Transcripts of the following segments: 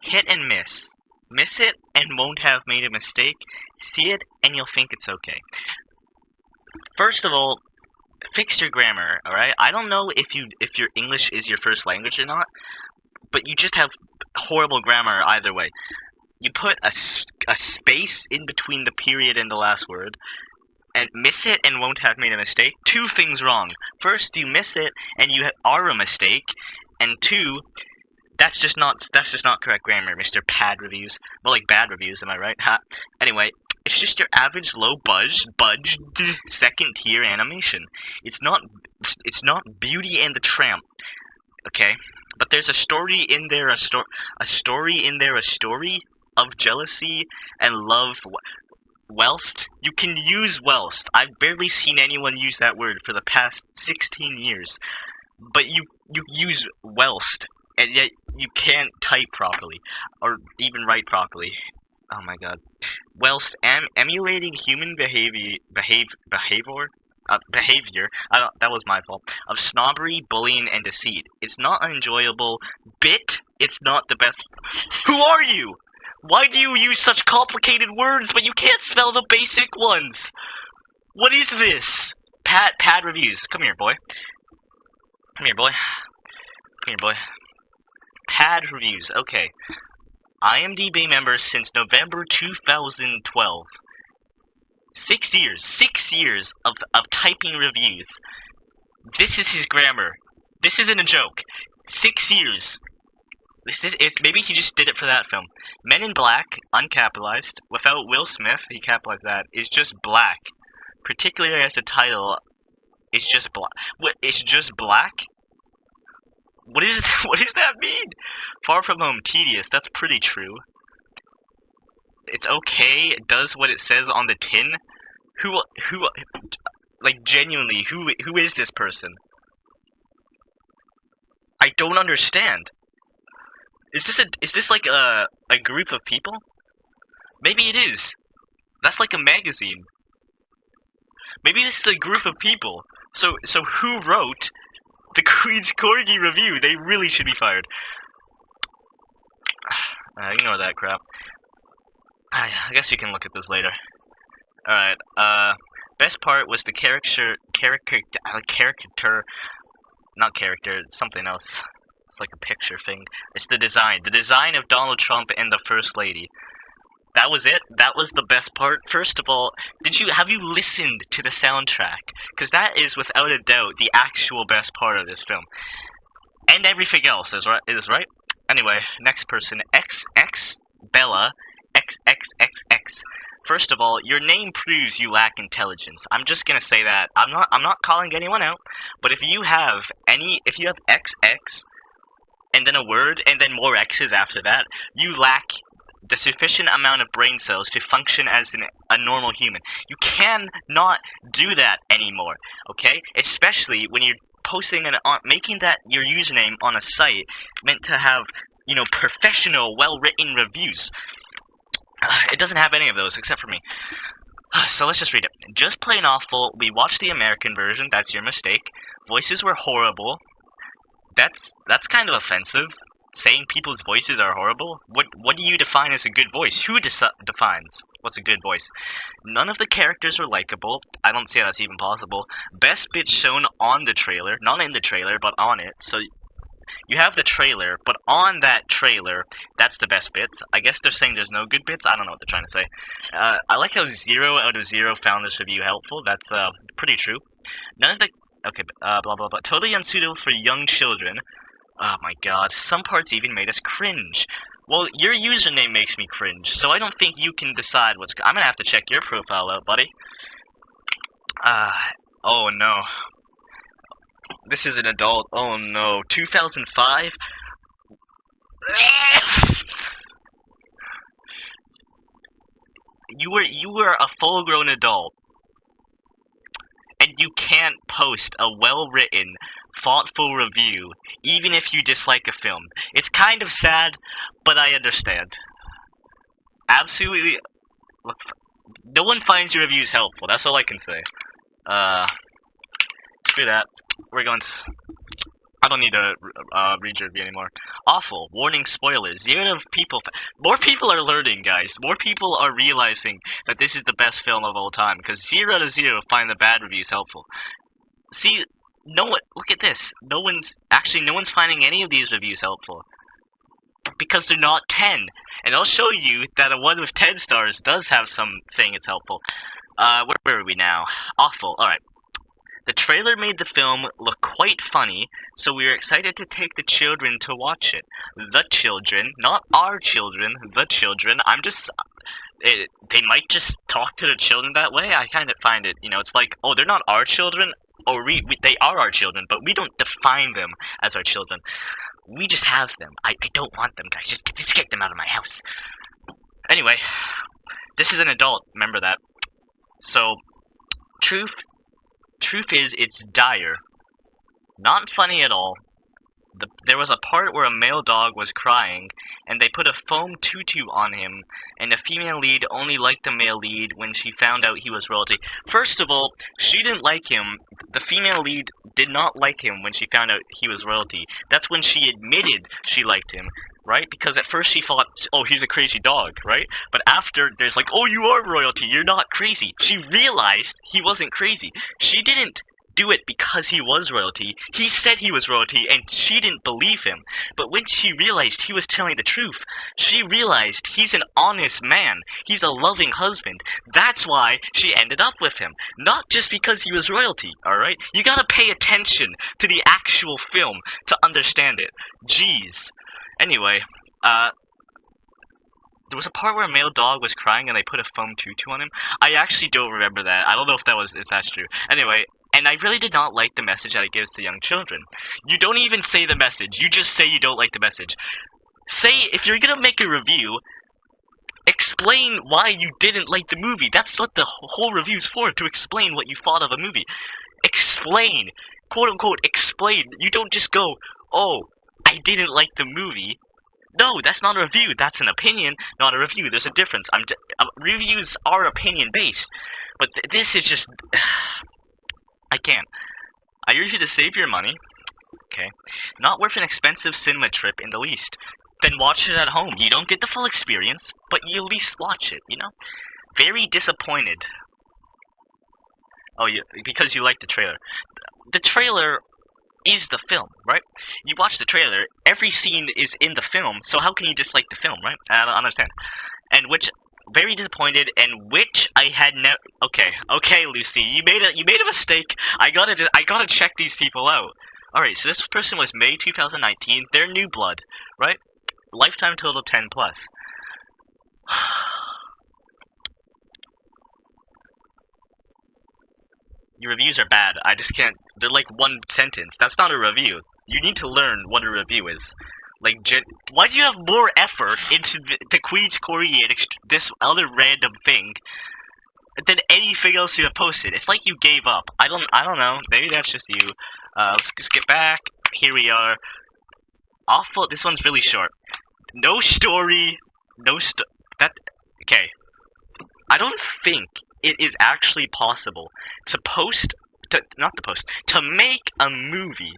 Hit and miss. Miss it and won't have made a mistake. See it and you'll think it's okay. First of all, fix your grammar, alright? I don't know if your English is your first language or not, but you just have horrible grammar either way. You put a space in between the period and the last word, and miss it and won't have made a mistake. Two things wrong. First, you miss it and you are a mistake, and two, that's just not correct grammar, Mr. Pad Reviews. Well, like bad reviews, am I right? Ha. Anyway, it's just your average low budged second tier animation. It's not Beauty and the Tramp, okay? But there's a story in there, a story of jealousy and love. Whilst you can use whilst. I've barely seen anyone use that word for the past 16 years. But you use whilst, and yet you can't type properly, or even write properly. Oh my god. Whilst emulating human behavior, that was my fault, of snobbery, bullying, and deceit. It's not an enjoyable bit, it's not the best. Who are you? Why do you use such complicated words, but you can't spell the basic ones? What is this? Pad Reviews. Come here, boy. Come here, boy. Come here, boy. Pad Reviews. Okay. IMDb member since November 2012. 6 years. 6 years of typing reviews. This is his grammar. This isn't a joke. 6 years. Maybe he just did it for that film. Men in Black, uncapitalized, without Will Smith, he capitalized that, is just black. Particularly as the title, it's just black. What, it's just black? What does that mean? Far from home, tedious, that's pretty true. It's okay, it does what it says on the tin? Like, genuinely, who is this person? I don't understand. Is this like a group of people? Maybe it is. That's like a magazine. Maybe this is a group of people. So who wrote the Queen's Corgi review? They really should be fired. Ignore that crap. I guess you can look at this later. Alright, best part was the not character, something else. It's like a picture thing. It's the design. The design of Donald Trump and the First Lady. That was it? That was the best part? First of all, have you listened to the soundtrack? Because that is, without a doubt, the actual best part of this film. And everything else is right? Anyway, next person. XX Bella XXXX. First of all, your name proves you lack intelligence. I'm just gonna say that. I'm not calling anyone out, but if you have XX and then a word and then more X's after that, you lack the sufficient amount of brain cells to function as a normal human. You cannot do that anymore, okay? Especially when you're posting making that your username on a site meant to have, professional, well-written reviews. It doesn't have any of those except for me. So let's just read it. Just plain awful. We watched the American version. That's your mistake. Voices were horrible. That's kind of offensive. Saying people's voices are horrible? What do you define as a good voice? Who defines what's a good voice? None of the characters are likable. I don't see how that's even possible. Best bits shown on the trailer. Not in the trailer, but on it. So you have the trailer, but on that trailer, that's the best bits. I guess they're saying there's no good bits. I don't know what they're trying to say. I like how 0 out of 0 found this review helpful. That's pretty true. None of the... Okay, blah, blah, blah. Totally unsuitable for young children. Oh my god, some parts even made us cringe. Well, your username makes me cringe, so I don't think you can decide what's... I'm gonna have to check your profile out, buddy. Oh no. This is an adult. Oh no. 2005? You were a full-grown adult. And you can't post a well-written, thoughtful review, even if you dislike a film. It's kind of sad, but I understand. Absolutely... Look, no one finds your reviews helpful, that's all I can say. Screw that. We're going to... I don't need to read your review anymore. Awful. Warning spoilers. More people are learning, guys. More people are realizing that this is the best film of all time. Because 0 out of 0 find the bad reviews helpful. See, look at this. No one's finding any of these reviews helpful. Because they're not 10. And I'll show you that a one with 10 stars does have some saying it's helpful. Where are we now? Awful. Alright. The trailer made the film look quite funny, so we were excited to take the children to watch it. The children, not our children, the children. They might just talk to the children that way. I kind of find it, it's like, oh, they're not our children, or they are our children, but we don't define them as our children. We just have them. I don't want them, guys. Just get them out of my house. Anyway, this is an adult, remember that. So, truth is, it's dire. Not funny at all. There was a part where a male dog was crying, and they put a foam tutu on him, and the female lead only liked the male lead when she found out he was royalty. First of all, she didn't like him. The female lead did not like him when she found out he was royalty. That's when she admitted she liked him, right? Because at first she thought, oh, he's a crazy dog, right? But after, there's like, oh, you are royalty, you're not crazy. She realized he wasn't crazy. She didn't do it because he was royalty. He said he was royalty, and she didn't believe him. But when she realized he was telling the truth, she realized he's an honest man. He's a loving husband. That's why she ended up with him. Not just because he was royalty, alright? You gotta pay attention to the actual film to understand it. Jeez. Anyway, there was a part where a male dog was crying and they put a foam tutu on him. I actually don't remember that. I don't know if that's true. Anyway, and I really did not like the message that it gives to young children. You don't even say the message. You just say you don't like the message. Say, if you're gonna make a review, explain why you didn't like the movie. That's what the whole review's for, to explain what you thought of a movie. Explain. Quote unquote, explain. You don't just go, oh, I didn't like the movie. No, that's not a review. That's an opinion, not a review. There's a difference. Reviews are opinion-based. But this is just... I can't. I urge you to save your money. Okay. Not worth an expensive cinema trip in the least. Then watch it at home. You don't get the full experience, but you at least watch it, Very disappointed. Oh, because you like the trailer. The trailer is the film, right? You watch the trailer, every scene is in the film, so how can you dislike the film, right? I don't understand. And very disappointed, and which I had never. Okay, Lucy, you made a mistake. I gotta check these people out. All right, so this person was May 2019. They're new blood, right? Lifetime total 10+. Your reviews are bad. I just can't. They're like one sentence. That's not a review. You need to learn what a review is. Like, why do you have more effort into the Queen's Corgi and this other random thing than anything else you have posted? It's like you gave up. I don't know. Maybe that's just you. Let's just get back. Here we are. Awful. This one's really short. No story. Okay. I don't think it is actually possible to make a movie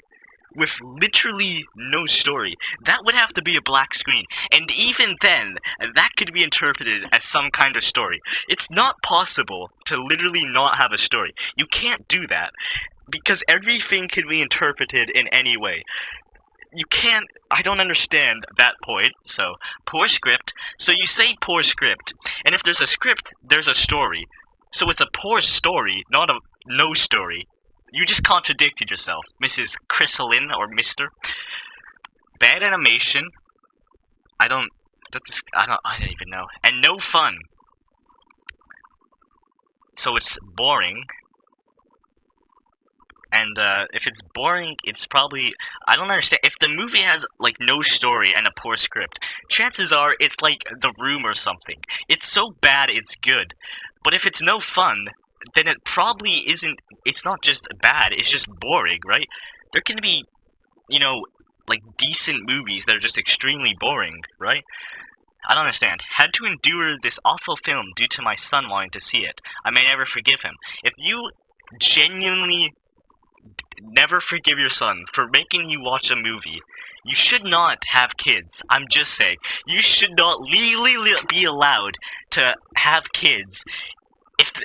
with literally no story. That would have to be a black screen. And even then, that could be interpreted as some kind of story. It's not possible to literally not have a story. You can't do that. Because everything can be interpreted in any way. You can't... I don't understand that point. So, poor script. So you say poor script. And if there's a script, there's a story. So it's a poor story, not a no story. You just contradicted yourself, Mrs. Chrysalin, or Mr. Bad animation. I don't even know. And no fun. So it's boring. And, if it's boring, it's probably... I don't understand. If the movie has, like, no story and a poor script, chances are it's like The Room or something. It's so bad it's good. But if it's no fun, then it probably isn't... It's not just bad, it's just boring, right? There can be, like, decent movies that are just extremely boring, right? I don't understand. Had to endure this awful film due to my son wanting to see it. I may never forgive him. If you genuinely never forgive your son for making you watch a movie. You should not have kids. I'm just saying. You should not legally be allowed to have kids.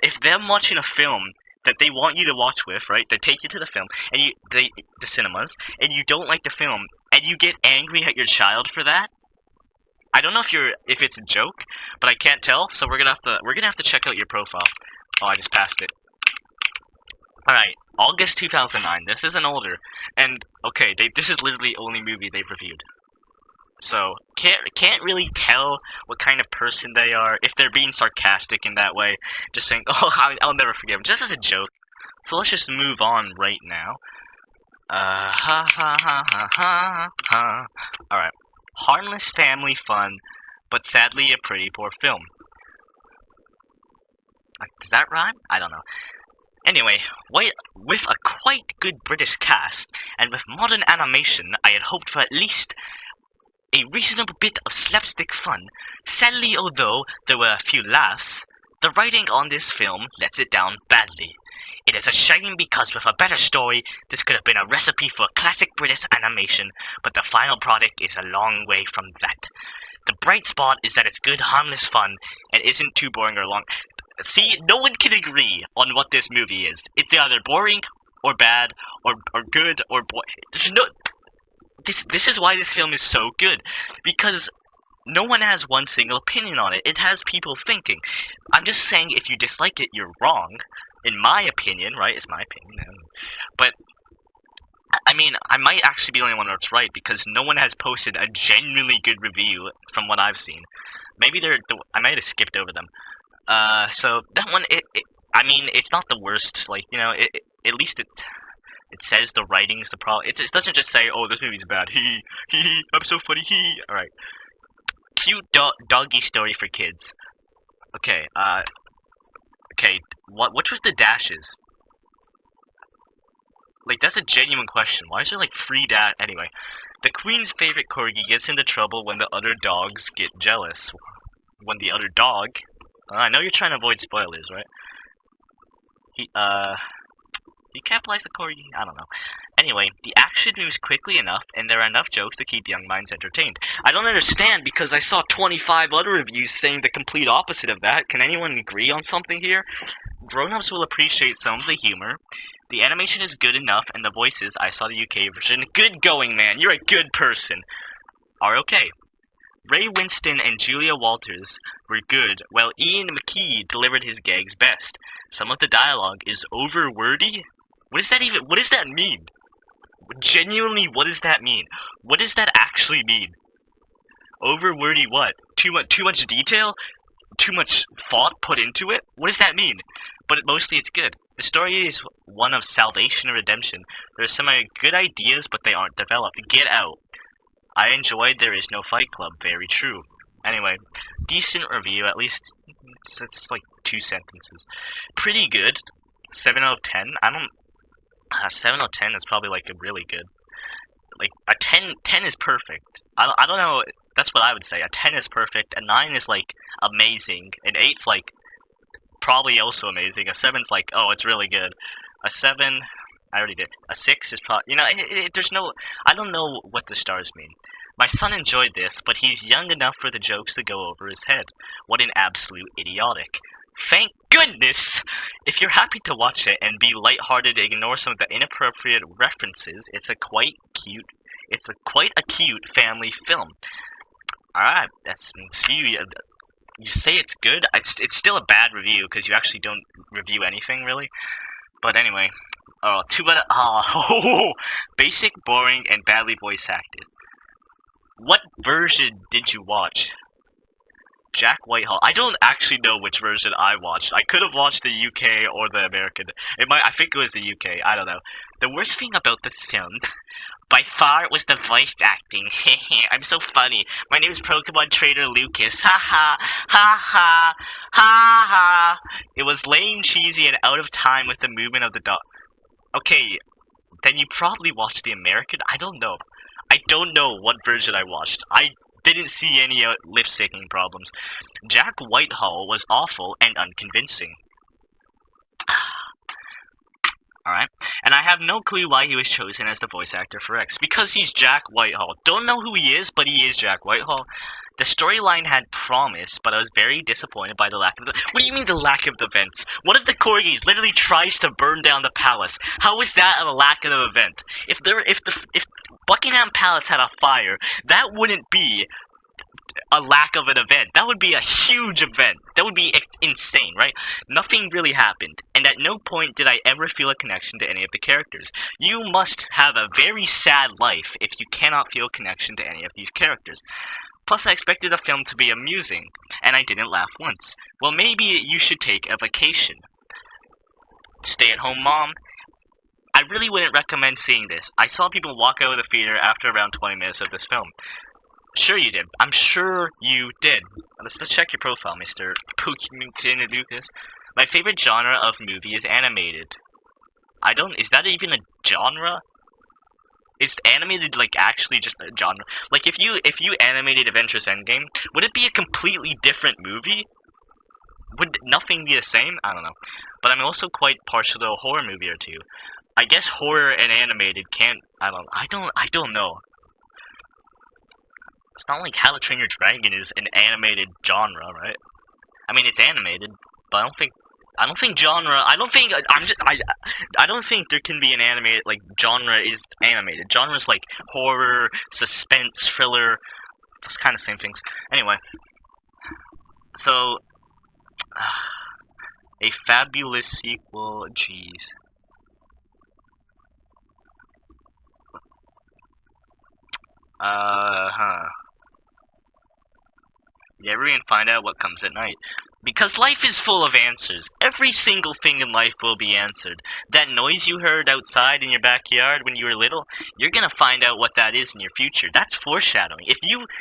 If them watching a film that they want you to watch with, right? They take you to the film and the cinemas, and you don't like the film, and you get angry at your child for that. I don't know if it's a joke, but I can't tell. So we're gonna have to check out your profile. Oh, I just passed it. All right, August 2009. This isn't older, and okay, this is literally the only movie they've reviewed. So can't really tell what kind of person they are if they're being sarcastic in that way, just saying, "Oh, I'll never forgive him," just as a joke. So let's just move on right now. Ha ha ha ha ha ha. All right, harmless family fun, but sadly a pretty poor film. Does that rhyme? I don't know. Anyway, with a quite good British cast, and with modern animation, I had hoped for at least a reasonable bit of slapstick fun. Sadly, although there were a few laughs, the writing on this film lets it down badly. It is a shame because with a better story, this could have been a recipe for classic British animation, but the final product is a long way from that. The bright spot is that it's good, harmless fun, and isn't too boring or long. See, no one can agree on what this movie is. It's either boring, or bad, or good, or there's no... This is why this film is so good, because no one has one single opinion on it. It has people thinking. I'm just saying if you dislike it, you're wrong. In my opinion, right? It's my opinion. But, I mean, I might actually be the only one that's right, because no one has posted a genuinely good review from what I've seen. Maybe I might have skipped over them. So, that one, I mean, it's not the worst. Like, you know, at least it says the writing's the problem. It doesn't just say, oh, this movie's bad. Hee, I'm so funny, hee. Alright. Cute doggy story for kids. Okay, okay, which was the dashes? Like, that's a genuine question. Why is there, like, 3 anyway. The Queen's favorite Corgi gets into trouble when the other dogs get jealous. When the other dog... I know you're trying to avoid spoilers, right? He capitalized the Corgi? I don't know. Anyway, the action moves quickly enough, and there are enough jokes to keep young minds entertained. I don't understand, because I saw 25 other reviews saying the complete opposite of that. Can anyone agree on something here? Grown-ups will appreciate some of the humor. The animation is good enough, and the voices, I saw the UK version, good going, man, you're a good person, are okay. Ray Winston and Julia Walters were good, while Ian McKee delivered his gags best. Some of the dialogue is over-wordy. What does that mean? Genuinely, what does that mean? What does that actually mean? Over-wordy what? Too much detail? Too much thought put into it? What does that mean? But mostly it's good. The story is one of salvation and redemption. There are some good ideas, but they aren't developed. Get Out. I enjoyed There Is No Fight Club. Very true. Anyway, decent review, at least it's like 2 sentences. Pretty good. 7 out of 10. 7 out of 10 is probably like a really good. Like a 10 is perfect. I don't know. That's what I would say. A 10 is perfect. A 9 is like amazing. An 8's like probably also amazing. A 7's like, oh, it's really good. A 7, I already did. A 6 is probably, you know, there's no, I don't know what the stars mean. My son enjoyed this, but he's young enough for the jokes to go over his head. What an absolute idiotic. Thank goodness! If you're happy to watch it and be lighthearted, ignore some of the inappropriate references, it's quite a cute family film. Alright, you say it's good. It's still a bad review because you actually don't review anything really. But anyway, basic, boring, and badly voice acted. What version did you watch? Jack Whitehall. I don't actually know which version I watched. I could have watched the UK or the American. I think it was the UK. I don't know. The worst thing about the film, by far, was the voice acting. I'm so funny. My name is Pokemon Trader Lucas. Ha ha. Ha ha. Ha ha. It was lame, cheesy, and out of time with the movement of the dog. Okay, then you probably watched the American? I don't know. I don't know what version I watched. I didn't see any lip-syncing problems. Jack Whitehall was awful and unconvincing. Alright? And I have no clue why he was chosen as the voice actor for X. Because he's Jack Whitehall. Don't know who he is, but he is Jack Whitehall. The storyline had promise, but I was very disappointed by the lack of the... What do you mean the lack of events? One of the Corgis literally tries to burn down the palace. How is that a lack of an event? If Buckingham Palace had a fire, that wouldn't be a lack of an event. That would be a huge event. That would be insane, right? Nothing really happened, and at no point did I ever feel a connection to any of the characters. You must have a very sad life if you cannot feel a connection to any of these characters. Plus, I expected the film to be amusing, and I didn't laugh once. Well, maybe you should take a vacation. Stay-at-home mom. I really wouldn't recommend seeing this. I saw people walk out of the theater after around 20 minutes of this film. Sure you did. I'm sure you did. Let's check your profile, Mr. Pokemon Lucas. My favorite genre of movie is animated. Is that even a genre? Is animated, like, actually just a genre? Like, if you animated Avengers Endgame, would it be a completely different movie? Would nothing be the same? I don't know. But I'm also quite partial to a horror movie or two. I guess horror and animated can't... I don't know. It's not like How to Train Your Dragon is an animated genre, right? I mean, it's animated, but I don't think genre. I don't think there can be an animated, like, genre is animated. Genre is like horror, suspense, thriller. Those kind of same things. Anyway, so a fabulous sequel. Jeez. You ever even find out what comes at night? Because life is full of answers. Every single thing in life will be answered. That noise you heard outside in your backyard when you were little, you're gonna find out what that is in your future. That's foreshadowing.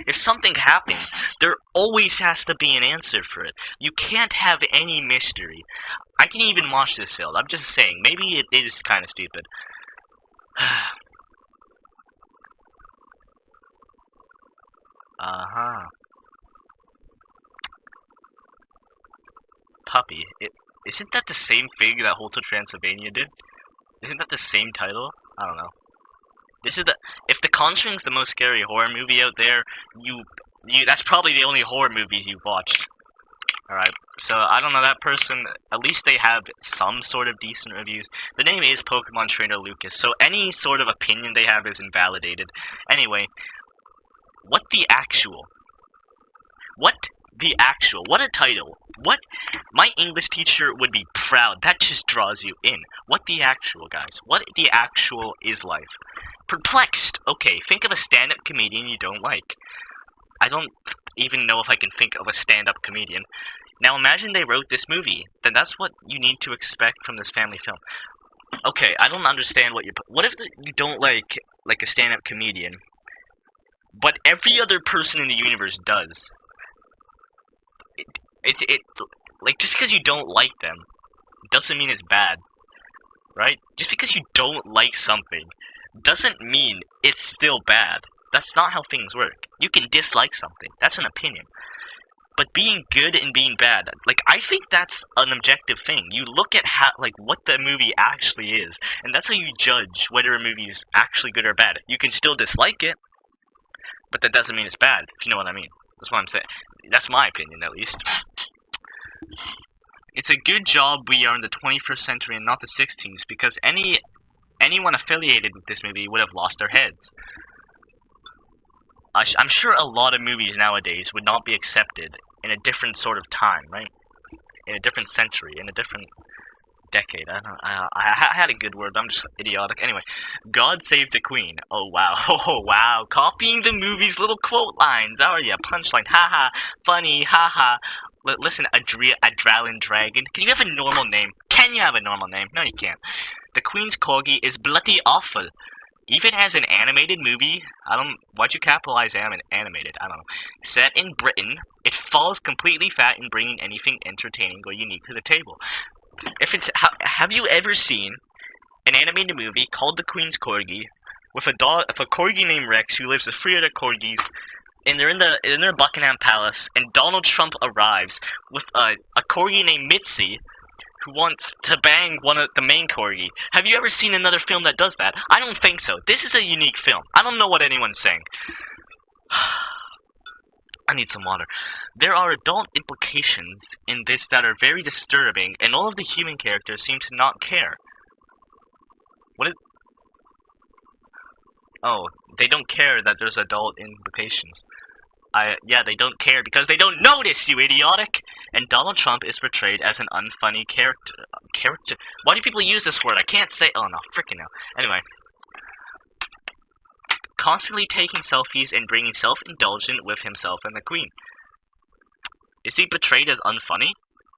If something happens, there always has to be an answer for it. You can't have any mystery. I can even watch this film. I'm just saying, maybe it is kind of stupid. Puppy. Isn't that the same thing that Hotel Transylvania did? Isn't that the same title? I don't know. If The Conjuring's the most scary horror movie out there, that's probably the only horror movies you've watched. Alright, so I don't know, that person, at least they have some sort of decent reviews. The name is Pokemon Trainer Lucas, so any sort of opinion they have is invalidated. Anyway, what a title. My English teacher would be proud. That just draws you in. What the actual, guys? What the actual is life? Perplexed. Okay, think of a stand-up comedian you don't like. I don't even know if I can think of a stand-up comedian. Now imagine they wrote this movie. Then that's what you need to expect from this family film. Okay, I don't understand what if you don't like a stand-up comedian, but every other person in the universe does? Like, just because you don't like them doesn't mean it's bad, right? Just because you don't like something doesn't mean it's still bad. That's not how things work. You can dislike something. That's an opinion. But being good and being bad, like, I think that's an objective thing. You look at what the movie actually is, and that's how you judge whether a movie is actually good or bad. You can still dislike it, but that doesn't mean it's bad, if you know what I mean. That's what I'm saying. That's my opinion, at least. It's a good job we are in the 21st century and not the 16th, because anyone affiliated with this movie would have lost their heads. I'm sure a lot of movies nowadays would not be accepted in a different sort of time, right? In a different century, in a different decade. I had a good word, I'm just idiotic. Anyway, God save the Queen. Oh wow, oh wow, copying the movie's little quote lines, are ya? Punchline, haha, funny, haha. Listen, Adrenaline Dragon, can you have a normal name? Can you have a normal name? No, you can't. The Queen's Corgi is bloody awful. Even as an animated movie, why'd you capitalize animated? I don't know. Set in Britain, it falls completely flat in bringing anything entertaining or unique to the table. Have you ever seen an animated movie called The Queen's Corgi with a corgi named Rex who lives with 3 other corgis, and they're in their Buckingham Palace, and Donald Trump arrives with a corgi named Mitzi, who wants to bang one of the main Corgi. Have you ever seen another film that does that? I don't think so. This is a unique film. I don't know what anyone's saying. I need some water. There are adult implications in this that are very disturbing, and all of the human characters seem to not care. What is... Oh, they don't care that there's adult implications. Yeah, they don't care because they don't notice, you idiotic! And Donald Trump is portrayed as an unfunny character. Why do people use this word? I can't say... Oh, no, frickin' no. Anyway. Constantly taking selfies and bringing self-indulgent with himself and the Queen. Is he portrayed as unfunny?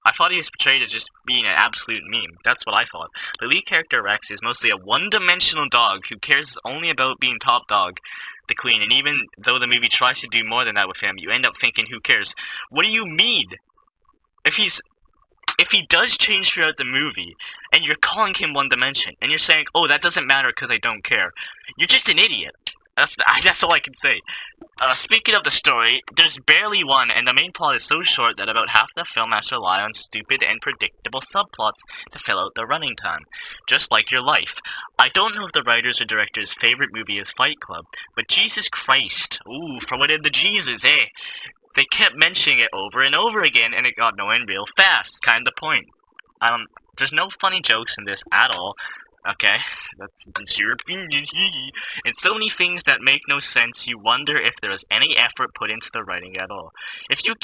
I thought he was portrayed as just being an absolute meme. That's what I thought. The lead character, Rex, is mostly a one-dimensional dog who cares only about being top dog, the Queen, and even though the movie tries to do more than that with him, you end up thinking, who cares? What do you mean? If he does change throughout the movie, and you're calling him one dimension, and you're saying, oh, that doesn't matter because I don't care, you're just an idiot. That's all I can say. Speaking of the story, there's barely one, and the main plot is so short that about half the film has to rely on stupid and predictable subplots to fill out the running time. Just like your life. I don't know if the writer's or director's favorite movie is Fight Club, but Jesus Christ. Ooh, throw it in the Jesus, eh? They kept mentioning it over and over again, and it got nowhere real fast. Kind of the point. There's no funny jokes in this at all. Okay, that's your opinion. And so many things that make no sense, you wonder if there was any effort put into the writing at all. If you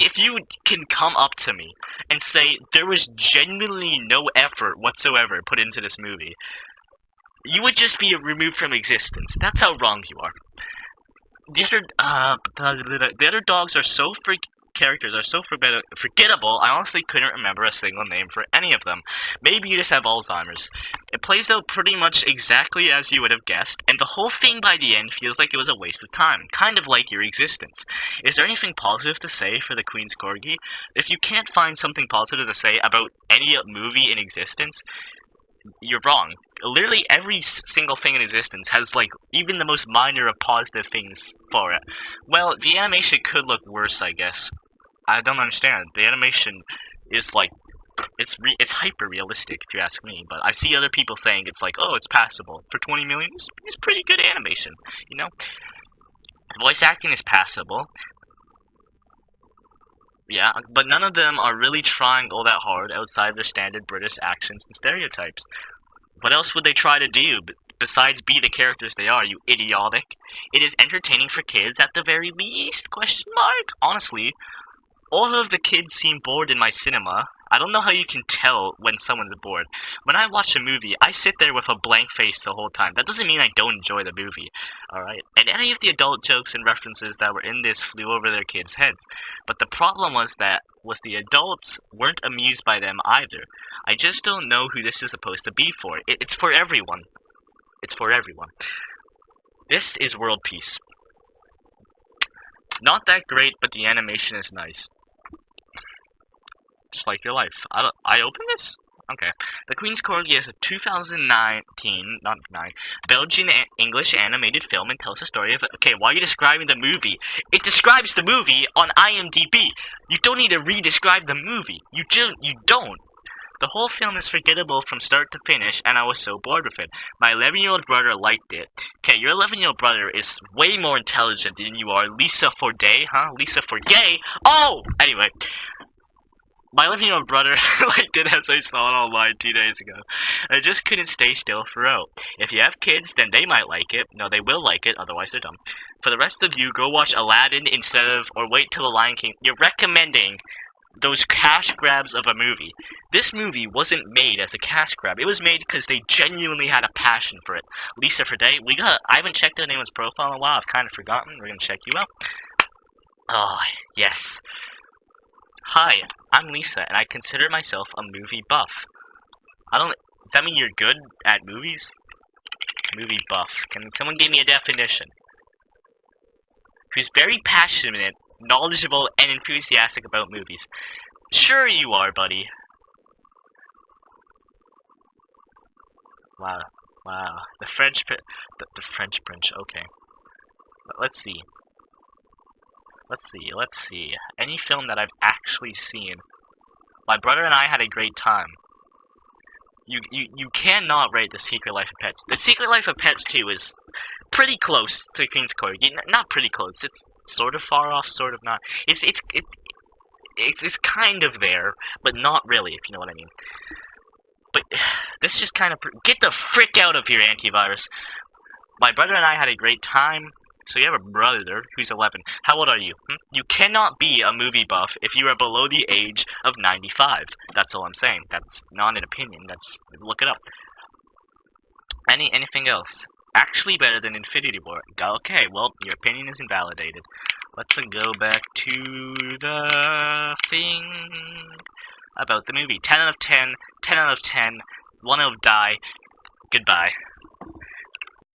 can come up to me and say there was genuinely no effort whatsoever put into this movie, you would just be removed from existence. That's how wrong you are. The other dogs are so characters are so forgettable, I honestly couldn't remember a single name for any of them. Maybe you just have Alzheimer's. It plays out pretty much exactly as you would have guessed, and the whole thing by the end feels like it was a waste of time, kind of like your existence. Is there anything positive to say for the Queen's Corgi? If you can't find something positive to say about any movie in existence, you're wrong. Literally every single thing in existence has, like, even the most minor of positive things for it. Well, the animation could look worse, I guess. I don't understand. The animation is, like, it's hyper-realistic, if you ask me, but I see other people saying it's like, oh, it's passable. For 20 million, it's pretty good animation, you know? Voice acting is passable. Yeah, but none of them are really trying all that hard outside their standard British accents and stereotypes. What else would they try to do besides be the characters they are, you idiotic? It is entertaining for kids at the very least, question mark? Honestly, all of the kids seem bored in my cinema. I don't know how you can tell when someone's bored. When I watch a movie, I sit there with a blank face the whole time. That doesn't mean I don't enjoy the movie, alright? And any of the adult jokes and references that were in this flew over their kids' heads. But the problem was the adults weren't amused by them either. I just don't know who this is supposed to be for. It's for everyone. It's for everyone. This is World Peace. Not that great, but the animation is nice. Just like your life. I open this? Okay. The Queen's Corgi is a 2019, not 9, Belgian English animated film and tells the story of... Okay, why are you describing the movie? It describes the movie on IMDb. You don't need to re-describe the movie. You don't. The whole film is forgettable from start to finish, and I was so bored with it. My 11-year-old brother liked it. Okay, your 11-year-old brother is way more intelligent than you are. Lisa Forday, huh? Lisa Forday? Oh! Anyway. My 11-year-old brother liked it as I saw it online 2 days ago. I just couldn't stay still throughout. If you have kids, then they might like it. No, they will like it, otherwise they're dumb. For the rest of you, go watch Aladdin instead of, or wait till The Lion King. You're recommending those cash grabs of a movie. This movie wasn't made as a cash grab. It was made because they genuinely had a passion for it. Lisa Forday, I haven't checked out anyone's profile in a while. I've kind of forgotten. We're gonna check you out. Oh, yes. Hi, I'm Lisa, and I consider myself a movie buff. Does that mean you're good at movies? Movie buff. Can someone give me a definition? Who's very passionate, knowledgeable, and enthusiastic about movies. Sure you are, buddy. Wow. The French Prince, okay. Let's see. Any film that I've actually seen. My brother and I had a great time. You cannot rate The Secret Life of Pets. The Secret Life of Pets 2 is pretty close to King's Corgi. Not pretty close. It's sort of far off, sort of not. It's kind of there, but not really, if you know what I mean. But this just kind of get the frick out of here, antivirus. My brother and I had a great time. So you have a brother who's 11. How old are you? You cannot be a movie buff if you are below the age of 95. That's all I'm saying. That's not an opinion. That's look it up. Anything else? Actually better than Infinity War. Okay, well, your opinion is invalidated. Let's go back to the thing about the movie. 10 out of 10, 10 out of 10, 1 out of die. Goodbye.